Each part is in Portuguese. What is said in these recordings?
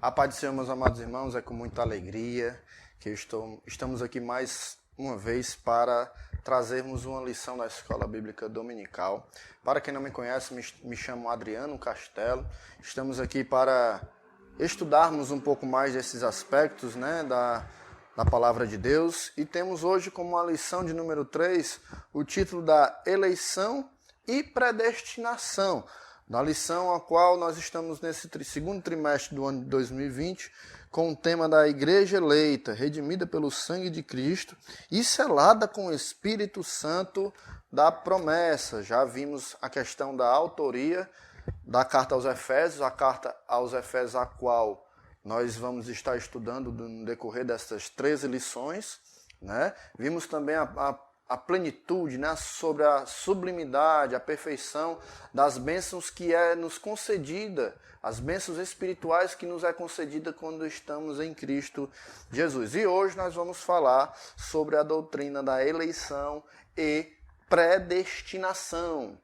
A paz do Senhor, meus amados irmãos, é com muita alegria que estamos aqui mais uma vez para trazermos uma lição da Escola Bíblica Dominical. Para quem não me conhece, me chamo Adriano Castelo. Estamos aqui para estudarmos um pouco mais desses aspectos, da Palavra de Deus. E temos hoje como a lição de número 3 o título da eleição e predestinação. Na lição a qual nós estamos nesse segundo trimestre do ano de 2020, com o tema da Igreja eleita, redimida pelo sangue de Cristo e selada com o Espírito Santo da promessa. Já vimos a questão da autoria da carta aos Efésios, a carta aos Efésios a qual nós vamos estar estudando no decorrer dessas 13 lições. Vimos também a plenitude, sobre a sublimidade, a perfeição das bênçãos que é nos concedida, as bênçãos espirituais que nos é concedida quando estamos em Cristo Jesus. E hoje nós vamos falar sobre a doutrina da eleição e predestinação.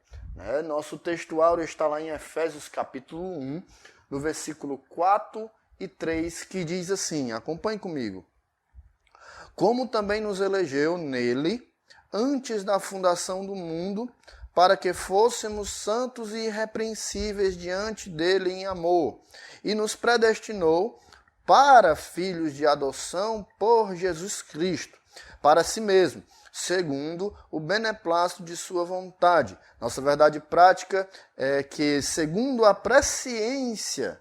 Nosso textuário está lá em Efésios capítulo 1, no versículo 4 e 3, que diz assim, acompanhe comigo. Como também nos elegeu nele, antes da fundação do mundo, para que fôssemos santos e irrepreensíveis diante dele em amor, e nos predestinou para filhos de adoção por Jesus Cristo, para si mesmo, segundo o beneplácito de sua vontade. Nossa verdade prática é que, segundo a presciência,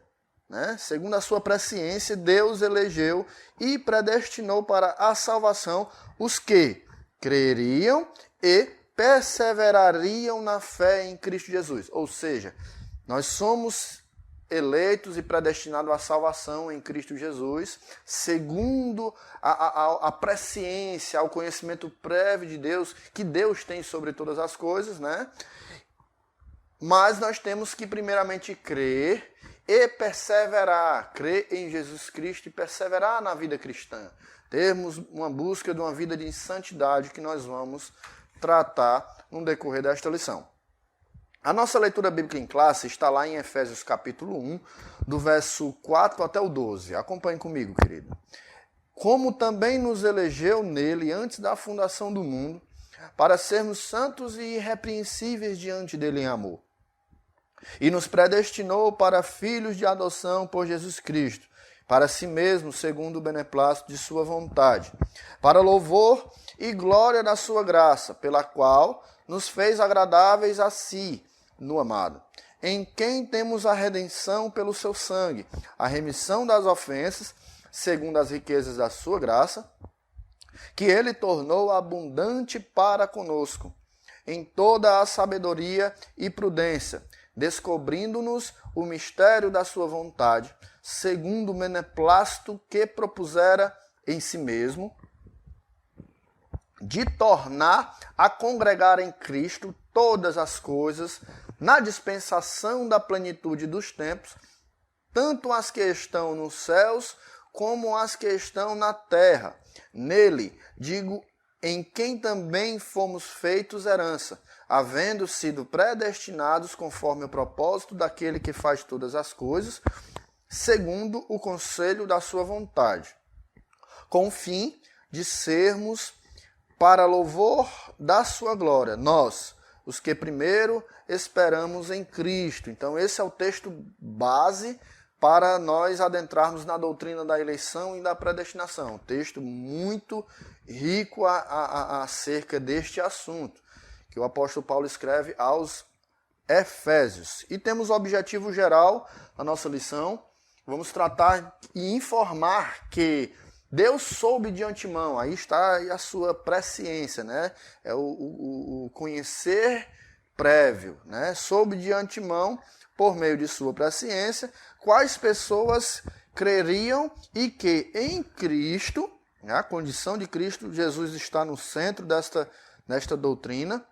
segundo a sua presciência, Deus elegeu e predestinou para a salvação os que creriam e perseverariam na fé em Cristo Jesus. Ou seja, nós somos eleitos e predestinados à salvação em Cristo Jesus, segundo a presciência, ao conhecimento prévio de Deus, que Deus tem sobre todas as coisas, Mas nós temos que primeiramente crer e perseverar, crer em Jesus Cristo e perseverar na vida cristã. Termos uma busca de uma vida de santidade que nós vamos tratar no decorrer desta lição. A nossa leitura bíblica em classe está lá em Efésios capítulo 1, do verso 4 até o 12. Acompanhe comigo, querido. Como também nos elegeu nele antes da fundação do mundo, para sermos santos e irrepreensíveis diante dele em amor. E nos predestinou para filhos de adoção por Jesus Cristo, para si mesmo, segundo o beneplácito de sua vontade, para louvor e glória da sua graça, pela qual nos fez agradáveis a si, no amado, em quem temos a redenção pelo seu sangue, a remissão das ofensas, segundo as riquezas da sua graça, que ele tornou abundante para conosco, em toda a sabedoria e prudência, descobrindo-nos o mistério da sua vontade, segundo o beneplácito que propusera em si mesmo, de tornar a congregar em Cristo todas as coisas, na dispensação da plenitude dos tempos, tanto as que estão nos céus, como as que estão na terra. Nele, digo, em quem também fomos feitos herança, havendo sido predestinados conforme o propósito daquele que faz todas as coisas, segundo o conselho da sua vontade, com o fim de sermos para louvor da sua glória, nós, os que primeiro esperamos em Cristo. Então esse é o texto base para nós adentrarmos na doutrina da eleição e da predestinação. Um texto muito rico acerca deste assunto, que o apóstolo Paulo escreve aos Efésios. E temos o objetivo geral da nossa lição. Vamos tratar e informar que Deus soube de antemão, aí está a sua presciência, É o conhecer prévio, Soube de antemão, por meio de sua presciência, quais pessoas creriam e que em Cristo, a condição de Cristo, Jesus está no centro desta doutrina,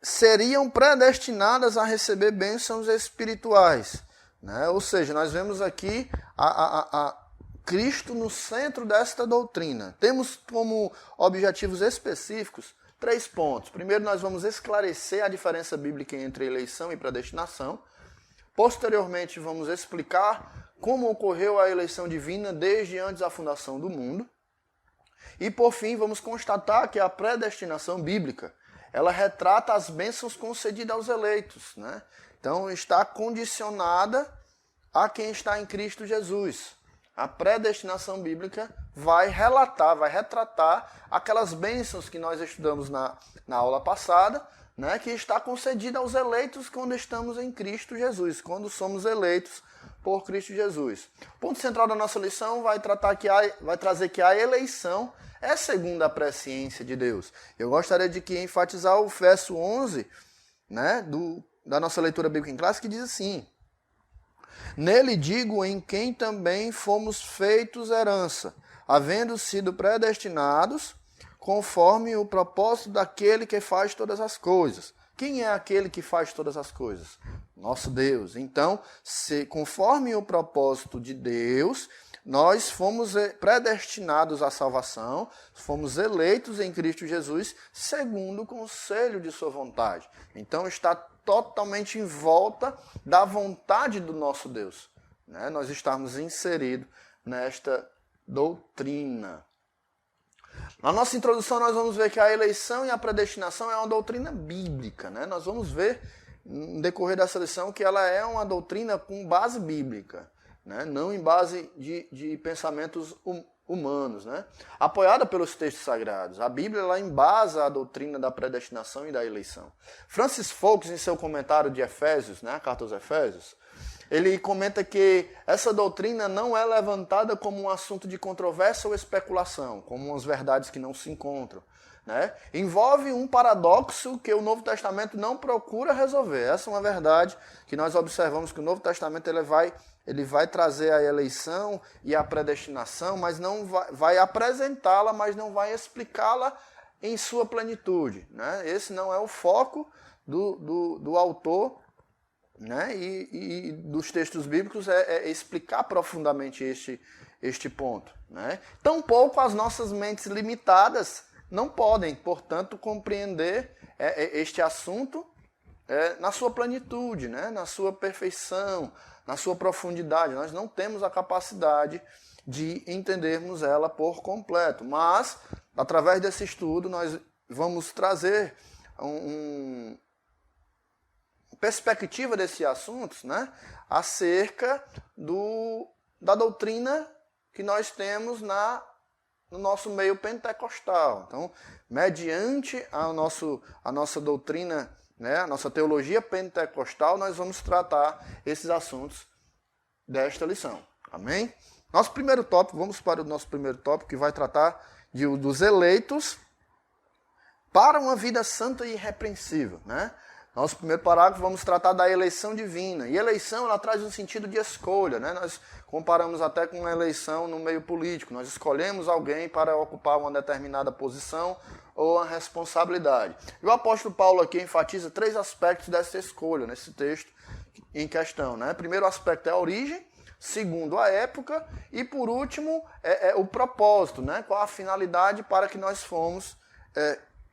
seriam predestinadas a receber bênçãos espirituais. Ou seja, nós vemos aqui a Cristo no centro desta doutrina. Temos como objetivos específicos 3 pontos. Primeiro, nós vamos esclarecer a diferença bíblica entre eleição e predestinação. Posteriormente, vamos explicar como ocorreu a eleição divina desde antes da fundação do mundo. E, por fim, vamos constatar que a predestinação bíblica, ela retrata as bênçãos concedidas aos eleitos, né? Então, está condicionada a quem está em Cristo Jesus. A predestinação bíblica vai retratar aquelas bênçãos que nós estudamos na aula passada, né, que está concedida aos eleitos quando estamos em Cristo Jesus, quando somos eleitos por Cristo Jesus. O ponto central da nossa lição vai trazer que a eleição é segundo a presciência de Deus. Eu gostaria de enfatizar o verso 11, né, da nossa leitura bíblica em classe, que diz assim: nele digo, em quem também fomos feitos herança, havendo sido predestinados conforme o propósito daquele que faz todas as coisas. Quem é aquele que faz todas as coisas? Nosso Deus. Então, conforme o propósito de Deus, nós fomos predestinados à salvação, fomos eleitos em Cristo Jesus, segundo o conselho de sua vontade. Então, está totalmente em volta da vontade do nosso Deus, né? Nós estamos inseridos nesta doutrina. Na nossa introdução, nós vamos ver que a eleição e a predestinação é uma doutrina bíblica, né? Nós vamos ver, no decorrer dessa lição, que ela é uma doutrina com base bíblica, né? Não em base de pensamentos humanos, né? Apoiada pelos textos sagrados. A Bíblia ela embasa a doutrina da predestinação e da eleição. Francis Fox, em seu comentário de Efésios, né, a carta aos Efésios, ele comenta que essa doutrina não é levantada como um assunto de controvérsia ou especulação, como umas verdades que não se encontram, né? Envolve um paradoxo que o Novo Testamento não procura resolver. Essa é uma verdade que nós observamos que o Novo Testamento ele vai trazer a eleição e a predestinação, mas não vai apresentá-la, mas não vai explicá-la em sua plenitude, né? Esse não é o foco do autor, né? E dos textos bíblicos é explicar profundamente este ponto, né? Tampouco as nossas mentes limitadas não podem, portanto, compreender este assunto na sua plenitude, né? Na sua perfeição, na sua profundidade. Nós não temos a capacidade de entendermos ela por completo, mas, através desse estudo, nós vamos trazer perspectiva desses assuntos, né, acerca da doutrina que nós temos no nosso meio pentecostal. Então, mediante a nossa doutrina, né, a nossa teologia pentecostal, nós vamos tratar esses assuntos desta lição. Amém? Nosso primeiro tópico, vamos para o nosso primeiro tópico, que vai tratar dos eleitos para uma vida santa e irrepreensível, né? Nosso primeiro parágrafo, vamos tratar da eleição divina. E eleição, ela traz um sentido de escolha, né? Nós comparamos até com uma eleição no meio político. Nós escolhemos alguém para ocupar uma determinada posição ou uma responsabilidade. E o apóstolo Paulo aqui enfatiza 3 aspectos dessa escolha, nesse texto em questão, né? Primeiro aspecto é a origem, segundo a época e, por último, o propósito, né? Qual a finalidade para que nós fomos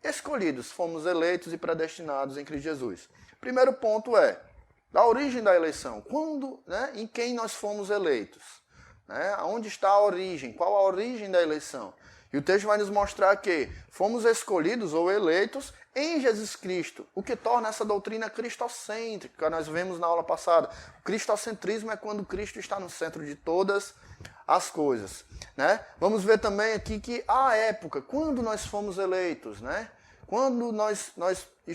escolhidos, fomos eleitos e predestinados em Cristo Jesus. Primeiro ponto é a origem da eleição. Quando, né, em quem nós fomos eleitos? Né? Onde está a origem? Qual a origem da eleição? E o texto vai nos mostrar que fomos escolhidos ou eleitos em Jesus Cristo, o que torna essa doutrina cristocêntrica, que nós vimos na aula passada. O cristocentrismo é quando Cristo está no centro de todas as coisas, né? Vamos ver também aqui que a época, quando nós fomos eleitos, né? Quando nós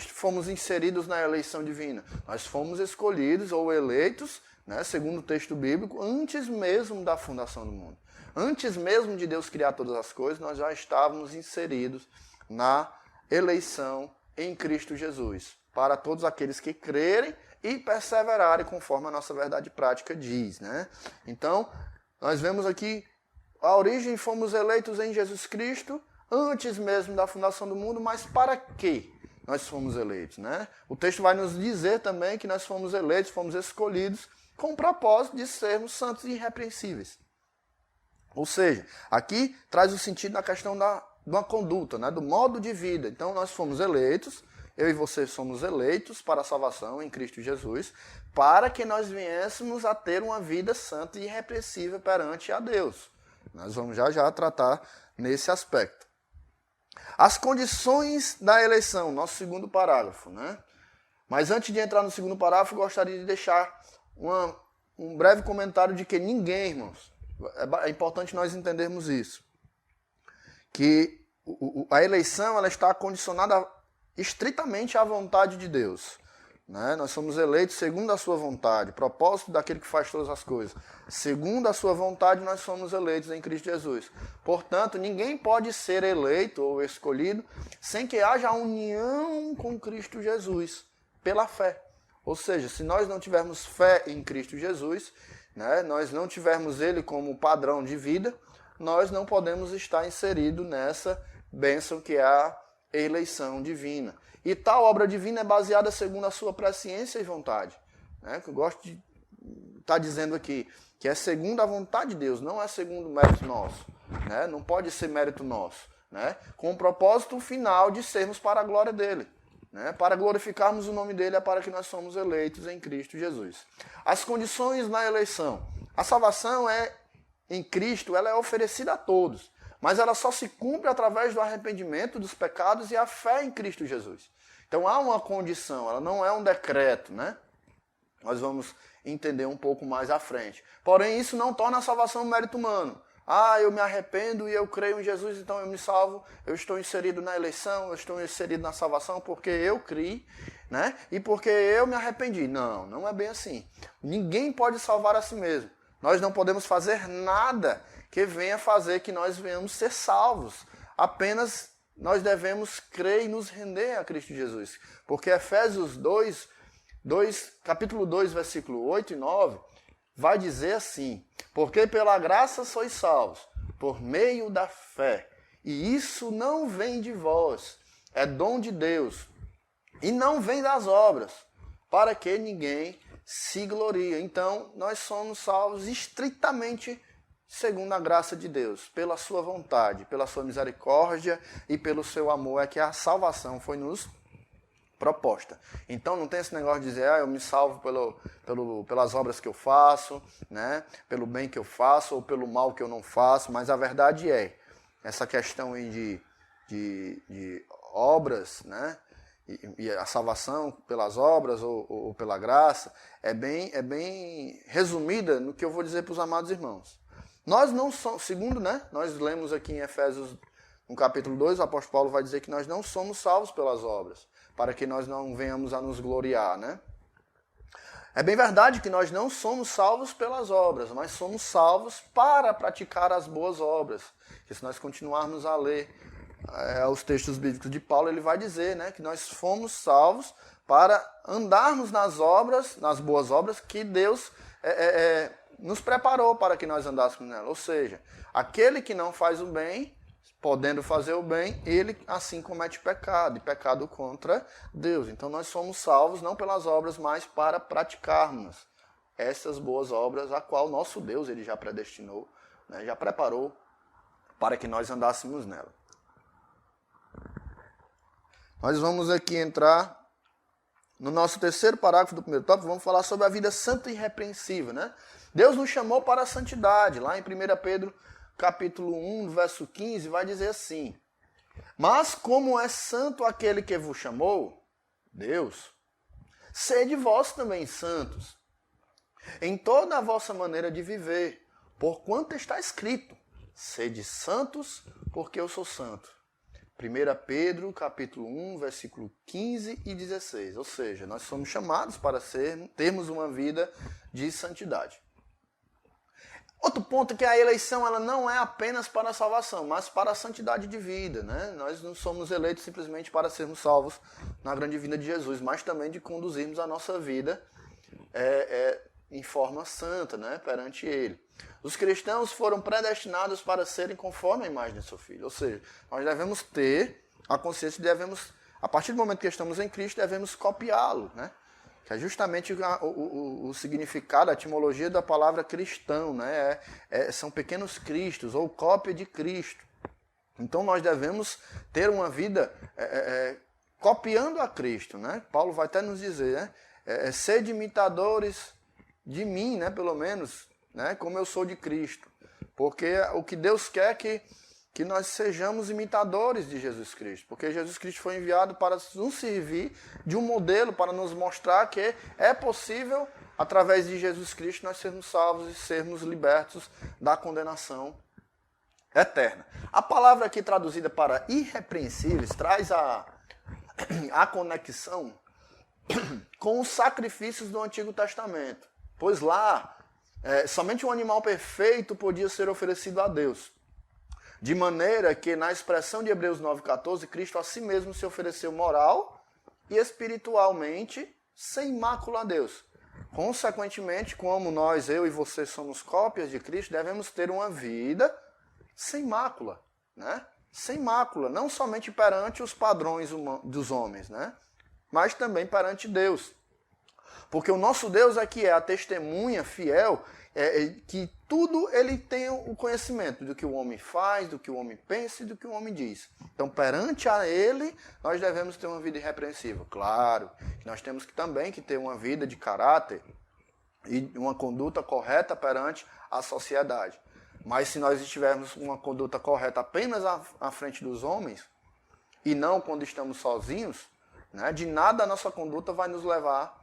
fomos inseridos na eleição divina, nós fomos escolhidos ou eleitos, né, segundo o texto bíblico, antes mesmo da fundação do mundo. Antes mesmo de Deus criar todas as coisas, nós já estávamos inseridos na eleição em Cristo Jesus, para todos aqueles que crerem e perseverarem conforme a nossa verdade prática diz, né? Então, nós vemos aqui a origem, fomos eleitos em Jesus Cristo, antes mesmo da fundação do mundo, mas para quê nós fomos eleitos, né? O texto vai nos dizer também que nós fomos eleitos, fomos escolhidos com o propósito de sermos santos e irrepreensíveis. Ou seja, aqui traz o sentido da questão de uma conduta, né? Do modo de vida. Então, nós fomos eleitos, eu e você somos eleitos para a salvação em Cristo Jesus, para que nós viéssemos a ter uma vida santa e irrepreensível perante a Deus. Nós vamos já tratar nesse aspecto. As condições da eleição, nosso segundo parágrafo, né? Mas antes de entrar no segundo parágrafo, gostaria de deixar um breve comentário de que ninguém, irmãos, é importante nós entendermos isso, que a eleição ela está condicionada estritamente à vontade de Deus. Né? Nós somos eleitos segundo a sua vontade, propósito daquele que faz todas as coisas. Segundo a sua vontade, nós somos eleitos em Cristo Jesus. Portanto, ninguém pode ser eleito ou escolhido sem que haja união com Cristo Jesus, pela fé. Ou seja, se nós não tivermos fé em Cristo Jesus, né, nós não tivermos Ele como padrão de vida, nós não podemos estar inseridos nessa bênção que é a eleição divina. E tal obra divina é baseada segundo a sua presciência e vontade. Né? Que eu gosto de estar dizendo aqui, que é segundo a vontade de Deus, não é segundo o mérito nosso. Né? Não pode ser mérito nosso. Né? Com o propósito final de sermos para a glória dele. Né? Para glorificarmos o nome dele é para que nós somos eleitos em Cristo Jesus. As condições na eleição. A salvação em Cristo ela é oferecida a todos. Mas ela só se cumpre através do arrependimento dos pecados e a fé em Cristo Jesus. Então há uma condição, ela não é um decreto, né? Nós vamos entender um pouco mais à frente. Porém, isso não torna a salvação um mérito humano. Eu me arrependo e eu creio em Jesus, então eu me salvo, eu estou inserido na eleição, eu estou inserido na salvação porque eu criei, né? E porque eu me arrependi. Não, não é bem assim. Ninguém pode salvar a si mesmo. Nós não podemos fazer nada que venha fazer que nós venhamos ser salvos. Apenas nós devemos crer e nos render a Cristo Jesus. Porque Efésios 2, capítulo 2, versículo 8 e 9, vai dizer assim: porque pela graça sois salvos, por meio da fé. E isso não vem de vós, é dom de Deus. E não vem das obras, para que ninguém se glorie. Então, nós somos salvos estritamente segundo a graça de Deus, pela sua vontade, pela sua misericórdia e pelo seu amor, é que a salvação foi nos proposta. Então não tem esse negócio de dizer, eu me salvo pelas obras que eu faço, né? Pelo bem que eu faço ou pelo mal que eu não faço, mas a verdade é, essa questão aí de obras, né? E a salvação pelas obras ou pela graça é bem resumida no que eu vou dizer para os amados irmãos. Nós não somos, segundo, né? Nós lemos aqui em Efésios, no capítulo 2, o apóstolo Paulo vai dizer que nós não somos salvos pelas obras, para que nós não venhamos a nos gloriar, né? É bem verdade que nós não somos salvos pelas obras, mas somos salvos para praticar as boas obras. Que se nós continuarmos a ler os textos bíblicos de Paulo, ele vai dizer, né, que nós fomos salvos para andarmos nas obras, nas boas obras que Deus nos preparou para que nós andássemos nela. Ou seja, aquele que não faz o bem, podendo fazer o bem, ele assim comete pecado, e pecado contra Deus. Então nós somos salvos não pelas obras, mas para praticarmos essas boas obras, a qual nosso Deus ele já predestinou, né, já preparou para que nós andássemos nela. Nós vamos aqui entrar no nosso terceiro parágrafo do primeiro tópico, vamos falar sobre a vida santa e irrepreensível, né? Deus nos chamou para a santidade. Lá em 1 Pedro, capítulo 1, verso 15, vai dizer assim: mas como é santo aquele que vos chamou, Deus, sede vós também santos, em toda a vossa maneira de viver, porquanto está escrito, sede santos, porque eu sou santo. 1 Pedro, capítulo 1, versículo 15 e 16. Ou seja, nós somos chamados para termos uma vida de santidade. Outro ponto é que a eleição ela não é apenas para a salvação, mas para a santidade de vida. Né? Nós não somos eleitos simplesmente para sermos salvos na grande vinda de Jesus, mas também de conduzirmos a nossa vida em forma santa, né? Perante Ele. Os cristãos foram predestinados para serem conforme a imagem de seu Filho. Ou seja, nós devemos ter a consciência de a partir do momento que estamos em Cristo, devemos copiá-lo, né? Que é justamente o significado, a etimologia da palavra cristão, né? São pequenos cristos, ou cópia de Cristo. Então nós devemos ter uma vida copiando a Cristo, né? Paulo vai até nos dizer, né? Sede imitadores de mim, né? Pelo menos, né? Como eu sou de Cristo. Porque o que Deus quer é que nós sejamos imitadores de Jesus Cristo. Porque Jesus Cristo foi enviado para nos servir de um modelo, para nos mostrar que é possível, através de Jesus Cristo, nós sermos salvos e sermos libertos da condenação eterna. A palavra aqui traduzida para irrepreensíveis traz a conexão com os sacrifícios do Antigo Testamento. Pois lá, somente um animal perfeito podia ser oferecido a Deus. De maneira que, na expressão de Hebreus 9,14, Cristo a si mesmo se ofereceu moral e espiritualmente sem mácula a Deus. Consequentemente, como nós, eu e você, somos cópias de Cristo, devemos ter uma vida sem mácula, né? Sem mácula, não somente perante os padrões dos homens, né? Mas também perante Deus. Porque o nosso Deus aqui é a testemunha fiel, que tudo ele tem o conhecimento do que o homem faz, do que o homem pensa e do que o homem diz. Então, perante a ele, nós devemos ter uma vida irrepreensível. Claro, nós temos também que ter uma vida de caráter e uma conduta correta perante a sociedade. Mas se nós estivermos uma conduta correta apenas à frente dos homens, e não quando estamos sozinhos, né, de nada a nossa conduta vai nos levar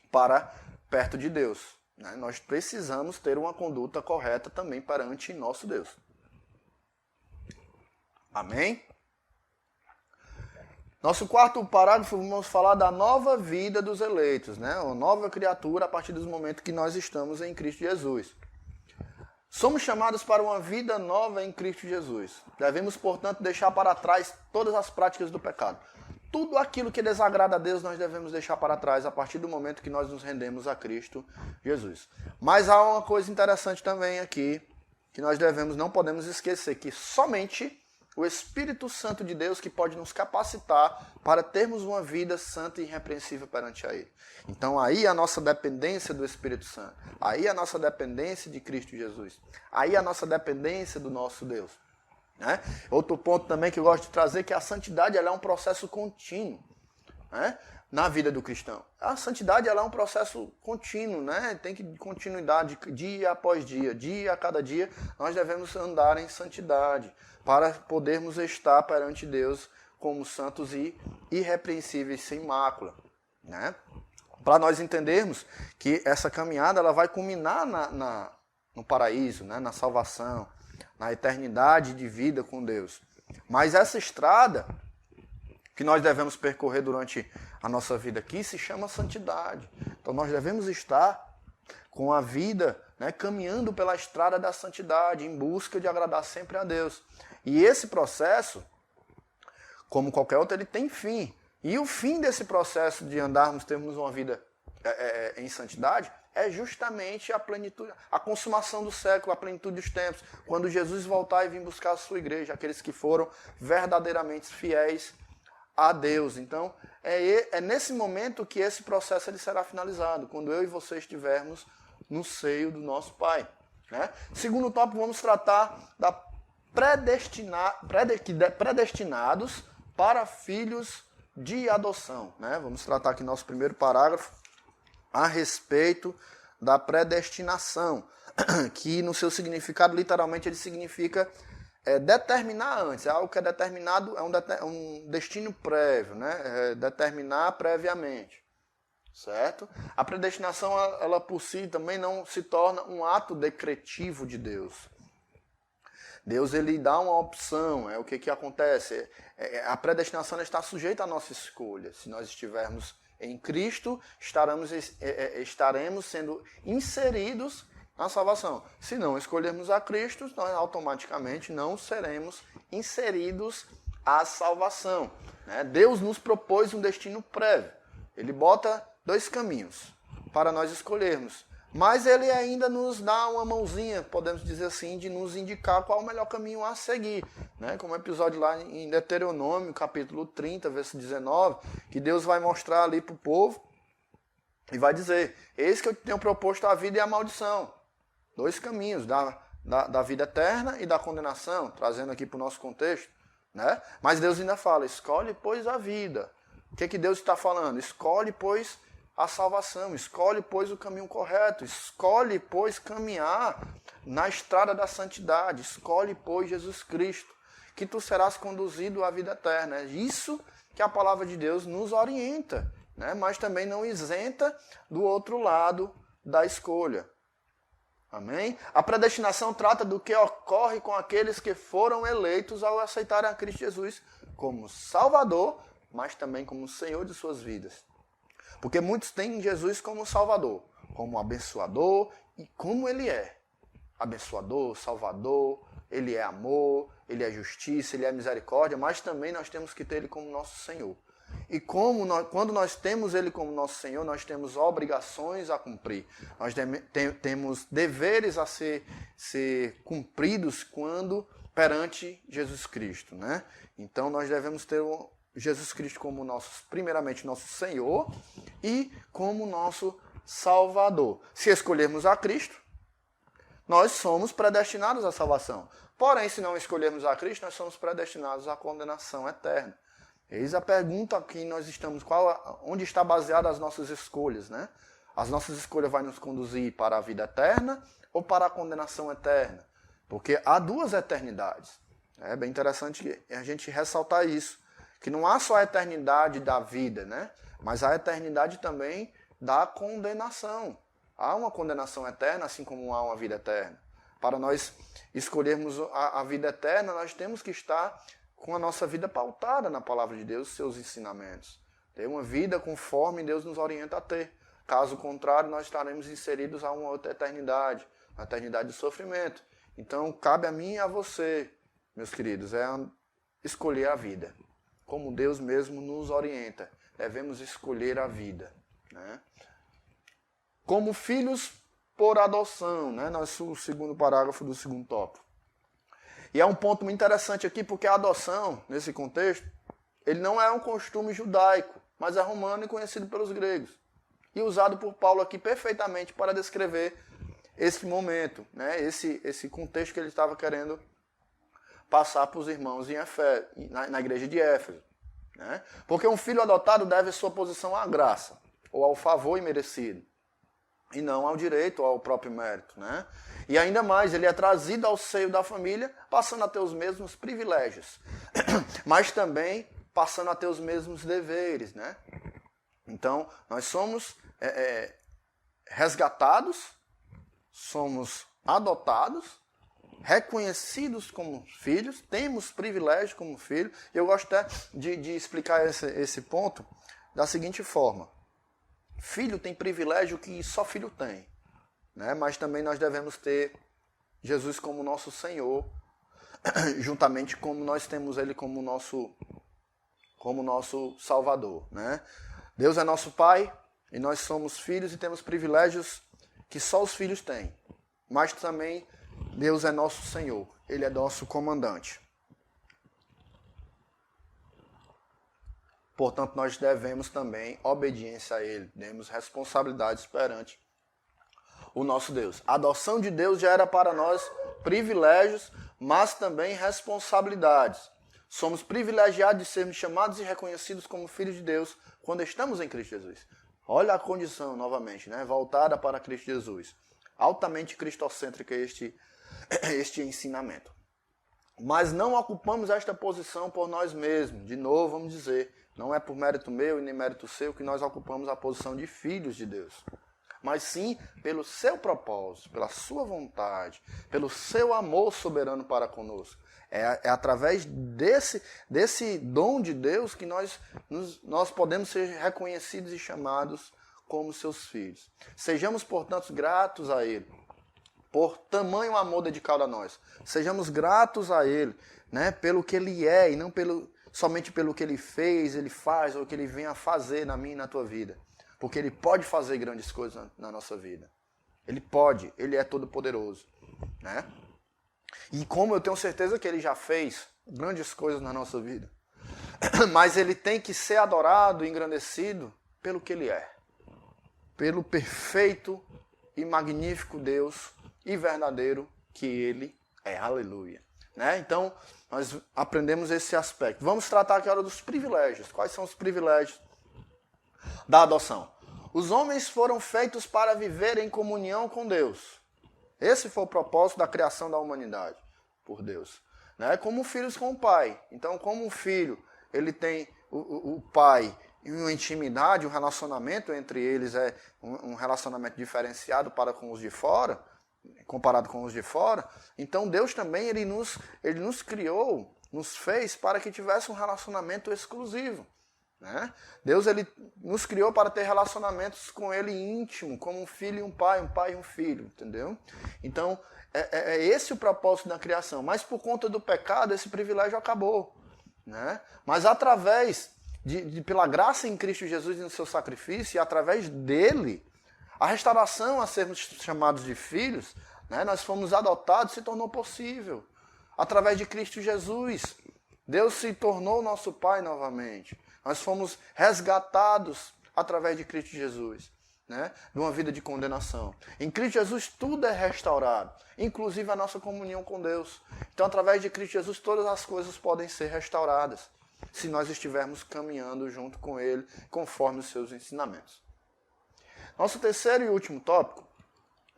para perto de Deus. Né? Nós precisamos ter uma conduta correta também perante nosso Deus. Amém? Nosso quarto parágrafo, vamos falar da nova vida dos eleitos, né? Uma nova criatura a partir do momento que nós estamos em Cristo Jesus. Somos chamados para uma vida nova em Cristo Jesus. Devemos, portanto, deixar para trás todas as práticas do pecado. Tudo aquilo que desagrada a Deus nós devemos deixar para trás a partir do momento que nós nos rendemos a Cristo Jesus. Mas há uma coisa interessante também aqui, que nós não podemos esquecer, que somente o Espírito Santo de Deus que pode nos capacitar para termos uma vida santa e irrepreensível perante a Ele. Então aí a nossa dependência do Espírito Santo, aí a nossa dependência de Cristo Jesus, aí a nossa dependência do nosso Deus. Né? Outro ponto também que eu gosto de trazer é que a santidade ela é um processo contínuo, né? Na vida do cristão. A santidade ela é um processo contínuo, né? Tem que continuidade dia após dia a cada dia, nós devemos andar em santidade para podermos estar perante Deus como santos e irrepreensíveis, sem mácula. Né? Para nós entendermos que essa caminhada ela vai culminar no paraíso, né? Na salvação, na eternidade de vida com Deus. Mas essa estrada que nós devemos percorrer durante a nossa vida aqui se chama santidade. Então nós devemos estar com a vida, né, caminhando pela estrada da santidade, em busca de agradar sempre a Deus. E esse processo, como qualquer outro, ele tem fim. E o fim desse processo de andarmos, termos uma vida em santidade, é justamente a plenitude, a consumação do século, a plenitude dos tempos, quando Jesus voltar e vir buscar a sua igreja, aqueles que foram verdadeiramente fiéis a Deus. Então, é nesse momento que esse processo ele será finalizado, quando eu e você estivermos no seio do nosso Pai. Né? Segundo tópico, vamos tratar da predestinados para filhos de adoção. Né? Vamos tratar aqui nosso primeiro parágrafo a respeito da predestinação, que no seu significado, literalmente, ele significa determinar antes. É algo que é determinado, é um destino prévio, né? Determinar previamente. Certo? A predestinação, ela por si também não se torna um ato decretivo de Deus. Deus ele dá uma opção, o que acontece? A predestinação está sujeita à nossa escolha. Se nós estivermos em Cristo, estaremos sendo inseridos na salvação. Se não escolhermos a Cristo, nós automaticamente não seremos inseridos à salvação. Né? Deus nos propôs um destino prévio. Ele bota 2 caminhos para nós escolhermos. Mas ele ainda nos dá uma mãozinha, podemos dizer assim, de nos indicar qual é o melhor caminho a seguir. Né? Como o episódio lá em Deuteronômio, capítulo 30, verso 19, que Deus vai mostrar ali para o povo e vai dizer: eis que eu tenho proposto a vida e a maldição. 2 caminhos, da vida eterna e da condenação, trazendo aqui para o nosso contexto. né? Mas Deus ainda fala, escolhe, pois, a vida. O que Deus está falando? Escolhe, pois, a salvação. Escolhe, pois, o caminho correto. Escolhe, pois, caminhar na estrada da santidade. Escolhe, pois, Jesus Cristo, que tu serás conduzido à vida eterna. É isso que a palavra de Deus nos orienta, né? Mas também não isenta do outro lado da escolha. Amém? A predestinação trata do que ocorre com aqueles que foram eleitos ao aceitarem a Cristo Jesus como Salvador, mas também como Senhor de suas vidas. Porque muitos têm Jesus como Salvador, como abençoador e como Ele é. Abençoador, Salvador, Ele é amor, Ele é justiça, Ele é misericórdia, mas também nós temos que ter Ele como nosso Senhor. E quando nós temos Ele como nosso Senhor, nós temos obrigações a cumprir. Nós temos deveres a ser cumpridos perante Jesus Cristo, né? Então nós devemos ter Jesus Cristo como primeiramente nosso Senhor e como nosso Salvador. Se escolhermos a Cristo, nós somos predestinados à salvação. Porém, se não escolhermos a Cristo, nós somos predestinados à condenação eterna. Eis a pergunta que nós estamos, onde está baseada as nossas escolhas, né? As nossas escolhas vão nos conduzir para a vida eterna ou para a condenação eterna? Porque há duas eternidades. É bem interessante a gente ressaltar isso, que não há só a eternidade da vida, né? Mas há a eternidade também da condenação. Há uma condenação eterna, assim como há uma vida eterna. Para nós escolhermos a vida eterna, nós temos que estar com a nossa vida pautada na palavra de Deus, seus ensinamentos. Ter uma vida conforme Deus nos orienta a ter. Caso contrário, nós estaremos inseridos a uma outra eternidade, a eternidade de sofrimento. Então, cabe a mim e a você, meus queridos, escolher a vida. Como Deus mesmo nos orienta, devemos escolher a vida, né? Como filhos por adoção, né? Nosso segundo parágrafo do segundo tópico. E é um ponto muito interessante aqui, porque a adoção, nesse contexto, ele não é um costume judaico, mas é romano e conhecido pelos gregos. E usado por Paulo aqui perfeitamente para descrever esse momento, né? Esse contexto que ele estava querendo passar para os irmãos na igreja de Éfeso, né? Porque um filho adotado deve sua posição à graça, ou ao favor imerecido, e não ao direito ou ao próprio mérito, né? E ainda mais, ele é trazido ao seio da família, passando a ter os mesmos privilégios, mas também passando a ter os mesmos deveres, né? Então, nós somos resgatados, somos adotados, reconhecidos como filhos, temos privilégio como filho. Eu gosto até de explicar esse ponto da seguinte forma. Filho tem privilégio que só filho tem, né? Mas também nós devemos ter Jesus como nosso Senhor, juntamente como nós temos Ele como nosso Salvador, né? Deus é nosso Pai e nós somos filhos e temos privilégios que só os filhos têm. Mas também Deus é nosso Senhor, Ele é nosso comandante. Portanto, nós devemos também obediência a Ele, temos responsabilidades perante o nosso Deus. A adoção de Deus já era para nós privilégios, mas também responsabilidades. Somos privilegiados de sermos chamados e reconhecidos como filhos de Deus quando estamos em Cristo Jesus. Olha a condição, novamente, né? Voltada para Cristo Jesus. Altamente cristocêntrica este ensinamento. Mas não ocupamos esta posição por nós mesmos. De novo, vamos dizer, não é por mérito meu e nem mérito seu que nós ocupamos a posição de filhos de Deus. Mas sim pelo seu propósito, pela sua vontade, pelo seu amor soberano para conosco. É através desse dom de Deus que nós podemos ser reconhecidos e chamados como seus filhos. Sejamos, portanto, gratos a Ele, por tamanho amor dedicado a nós. Sejamos gratos a Ele, né, pelo que Ele é e não somente pelo que Ele fez, Ele faz ou que Ele vem a fazer na minha e na tua vida. Porque Ele pode fazer grandes coisas na nossa vida. Ele pode, Ele é todo poderoso, né? E como eu tenho certeza que Ele já fez grandes coisas na nossa vida. Mas Ele tem que ser adorado e engrandecido pelo que Ele é. Pelo perfeito e magnífico Deus e verdadeiro que Ele é. Aleluia. né? Então, nós aprendemos esse aspecto. Vamos tratar aqui agora dos privilégios. Quais são os privilégios da adoção? Os homens foram feitos para viver em comunhão com Deus. Esse foi o propósito da criação da humanidade por Deus, né? Como filhos com o pai. Então, como um filho, ele tem o pai e uma intimidade, um relacionamento entre eles é um relacionamento diferenciado para com os de fora, comparado com os de fora. Então, Deus também ele nos criou, nos fez para que tivesse um relacionamento exclusivo, né? Deus ele nos criou para ter relacionamentos com Ele íntimo, como um filho e um pai e um filho, entendeu? Então, é esse o propósito da criação. Mas por conta do pecado, esse privilégio acabou, né? Mas através, pela graça em Cristo Jesus e no seu sacrifício, e através dele, a restauração a sermos chamados de filhos, né? Nós fomos adotados, se tornou possível. Através de Cristo Jesus, Deus se tornou nosso Pai novamente. Nós fomos resgatados através de Cristo Jesus, né? De uma vida de condenação. Em Cristo Jesus tudo é restaurado, inclusive a nossa comunhão com Deus. Então, através de Cristo Jesus, todas as coisas podem ser restauradas, se nós estivermos caminhando junto com Ele, conforme os seus ensinamentos. Nosso terceiro e último tópico,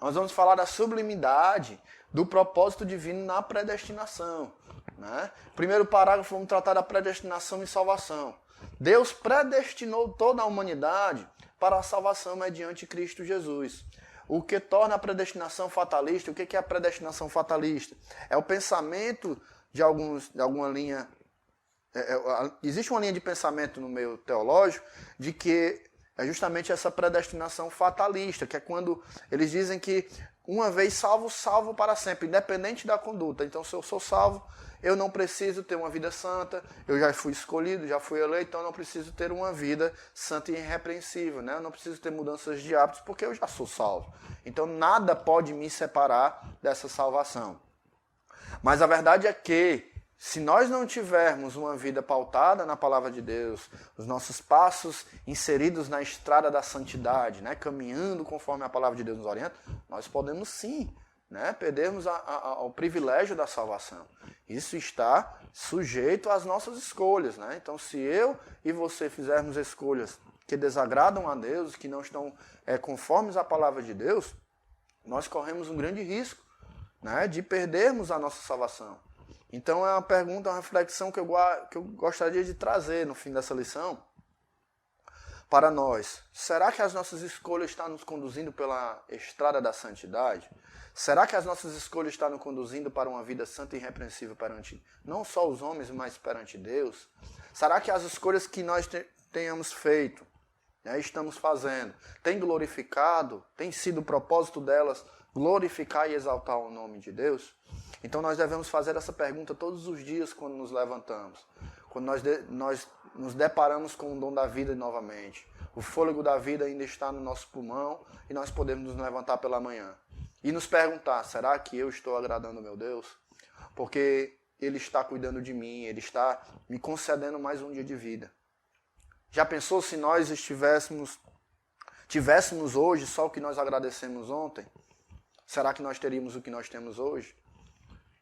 nós vamos falar da sublimidade do propósito divino na predestinação, né? Primeiro parágrafo, vamos tratar da predestinação e salvação. Deus predestinou toda a humanidade para a salvação mediante Cristo Jesus. O que torna a predestinação fatalista? O que é a predestinação fatalista? É o pensamento de alguma linha... existe uma linha de pensamento no meio teológico de que é justamente essa predestinação fatalista, que é quando eles dizem que uma vez salvo, salvo para sempre, independente da conduta. Então, se eu sou salvo, eu não preciso ter uma vida santa, eu já fui escolhido, já fui eleito, então eu não preciso ter uma vida santa e irrepreensível, né? Eu não preciso ter mudanças de hábitos, porque eu já sou salvo. Então, nada pode me separar dessa salvação. Mas a verdade é que, se nós não tivermos uma vida pautada na palavra de Deus, os nossos passos inseridos na estrada da santidade, né, caminhando conforme a palavra de Deus nos orienta, nós podemos sim, né, perdermos ao privilégio da salvação. Isso está sujeito às nossas escolhas, né? Então, se eu e você fizermos escolhas que desagradam a Deus, que não estão conformes à palavra de Deus, nós corremos um grande risco, né, de perdermos a nossa salvação. Então é uma pergunta, uma reflexão que eu gostaria de trazer no fim dessa lição para nós. Será que as nossas escolhas estão nos conduzindo pela estrada da santidade? Será que as nossas escolhas estão nos conduzindo para uma vida santa e irrepreensível perante não só os homens, mas perante Deus? Será que as escolhas que nós tenhamos feito, né, estamos fazendo, tem glorificado, tem sido o propósito delas glorificar e exaltar o nome de Deus? Então nós devemos fazer essa pergunta todos os dias quando nos levantamos, quando nós nos deparamos com o dom da vida novamente. O fôlego da vida ainda está no nosso pulmão e nós podemos nos levantar pela manhã e nos perguntar, será que eu estou agradando ao meu Deus? Porque Ele está cuidando de mim, Ele está me concedendo mais um dia de vida. Já pensou se nós tivéssemos hoje só o que nós agradecemos ontem? Será que nós teríamos o que nós temos hoje?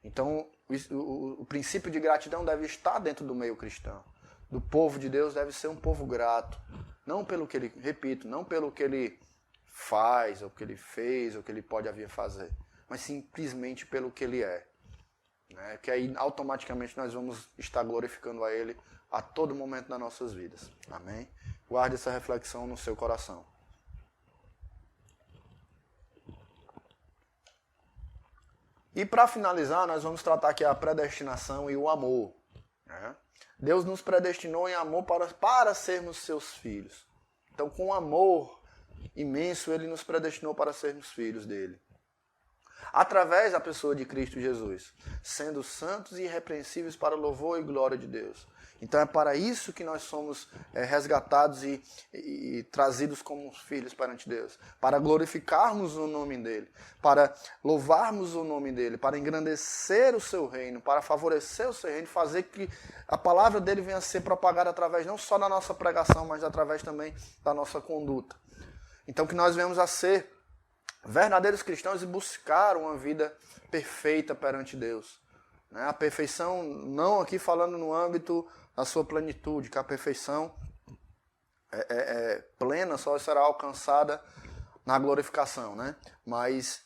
Então, o princípio de gratidão deve estar dentro do meio cristão. Do povo de Deus deve ser um povo grato. Não pelo que ele, repito, não pelo que ele faz, ou que ele fez, ou que ele pode vir a fazer, mas simplesmente pelo que ele é. Né? Que aí automaticamente nós vamos estar glorificando a Ele a todo momento das nossas vidas. Amém? Guarde essa reflexão no seu coração. E para finalizar, nós vamos tratar aqui a predestinação e o amor. Né? Deus nos predestinou em amor para sermos seus filhos. Então, com amor imenso, Ele nos predestinou para sermos filhos dEle. Através da pessoa de Cristo Jesus, sendo santos e irrepreensíveis para o louvor e glória de Deus. Então é para isso que nós somos resgatados e trazidos como filhos perante Deus. Para glorificarmos o nome dEle, para louvarmos o nome dEle, para engrandecer o seu reino, para favorecer o seu reino, fazer que a palavra dEle venha a ser propagada através não só da nossa pregação, mas através também da nossa conduta. Então que nós venhamos a ser verdadeiros cristãos e buscar uma vida perfeita perante Deus. né? A perfeição, não aqui falando no âmbito da sua plenitude, que a perfeição é plena, só será alcançada na glorificação, né? Mas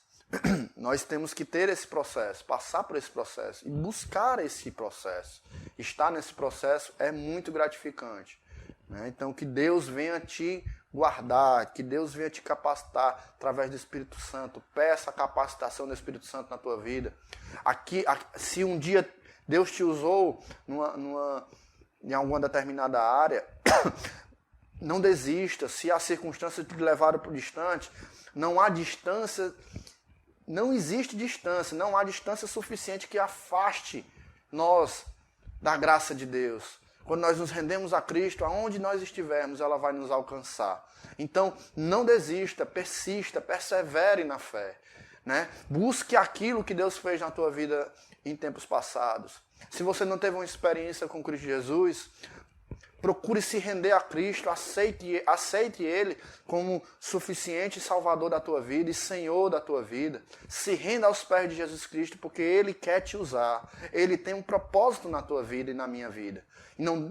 nós temos que ter esse processo, passar por esse processo e buscar esse processo. Estar nesse processo é muito gratificante, né? Então, que Deus venha te guardar, que Deus venha te capacitar através do Espírito Santo. Peça a capacitação do Espírito Santo na tua vida. Se um dia Deus te usou em alguma determinada área, não desista. Se as circunstâncias te levaram para o distante, não há distância, não existe distância, não há distância suficiente que afaste nós da graça de Deus. Quando nós nos rendemos a Cristo, aonde nós estivermos, ela vai nos alcançar. Então, não desista, persista, persevere na fé, né? Busque aquilo que Deus fez na tua vida em tempos passados. Se você não teve uma experiência com Cristo Jesus, procure se render a Cristo, aceite Ele como suficiente Salvador da tua vida e Senhor da tua vida. Se renda aos pés de Jesus Cristo, porque Ele quer te usar. Ele tem um propósito na tua vida e na minha vida.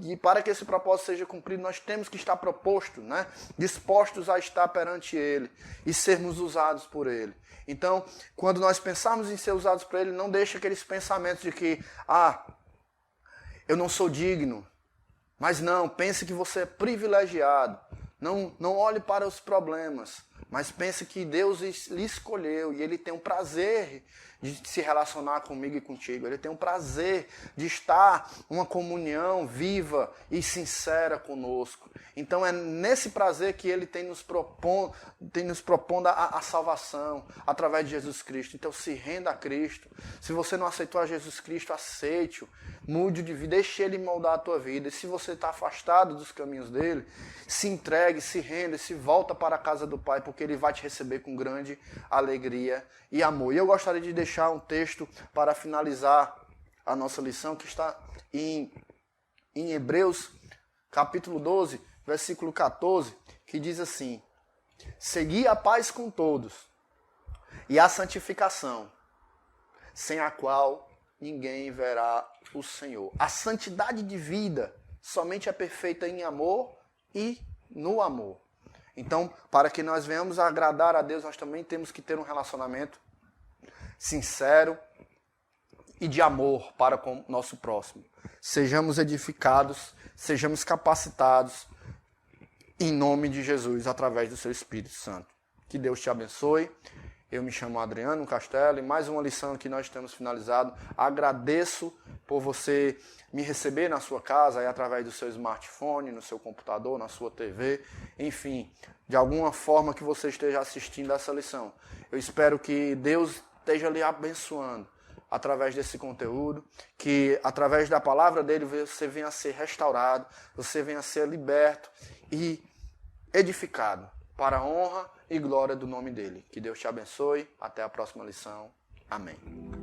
E para que esse propósito seja cumprido, nós temos que estar propostos, né? Dispostos a estar perante Ele e sermos usados por Ele. Então, quando nós pensarmos em ser usados por Ele, não deixe aqueles pensamentos de que, eu não sou digno. Mas não, pense que você é privilegiado. Não olhe para os problemas, mas pense que Deus lhe escolheu e Ele tem um prazer de se relacionar comigo e contigo. Ele tem um prazer de estar uma comunhão viva e sincera conosco. Então é nesse prazer que Ele tem nos propondo a salvação através de Jesus Cristo. Então se renda a Cristo. Se você não aceitou a Jesus Cristo, aceite-o. Mude de vida, deixe Ele moldar a tua vida. E se você está afastado dos caminhos dEle, se entregue, se renda, se volta para a casa do Pai, porque Ele vai te receber com grande alegria e amor. E eu gostaria de deixar um texto para finalizar a nossa lição, que está em Hebreus, capítulo 12, versículo 14, que diz assim: segui a paz com todos e a santificação, sem a qual ninguém verá o Senhor. A santidade de vida somente é perfeita em amor e no amor. Então, para que nós venhamos a agradar a Deus, nós também temos que ter um relacionamento sincero e de amor para com o nosso próximo. Sejamos edificados, sejamos capacitados em nome de Jesus, através do seu Espírito Santo. Que Deus te abençoe. Eu me chamo Adriano Castelo e mais uma lição que nós temos finalizado. Agradeço por você me receber na sua casa, aí, através do seu smartphone, no seu computador, na sua TV, enfim, de alguma forma que você esteja assistindo essa lição. Eu espero que Deus esteja lhe abençoando através desse conteúdo, que através da palavra dele você venha a ser restaurado, você venha a ser liberto e edificado para a honra e glória do nome dele. Que Deus te abençoe. Até a próxima lição. Amém.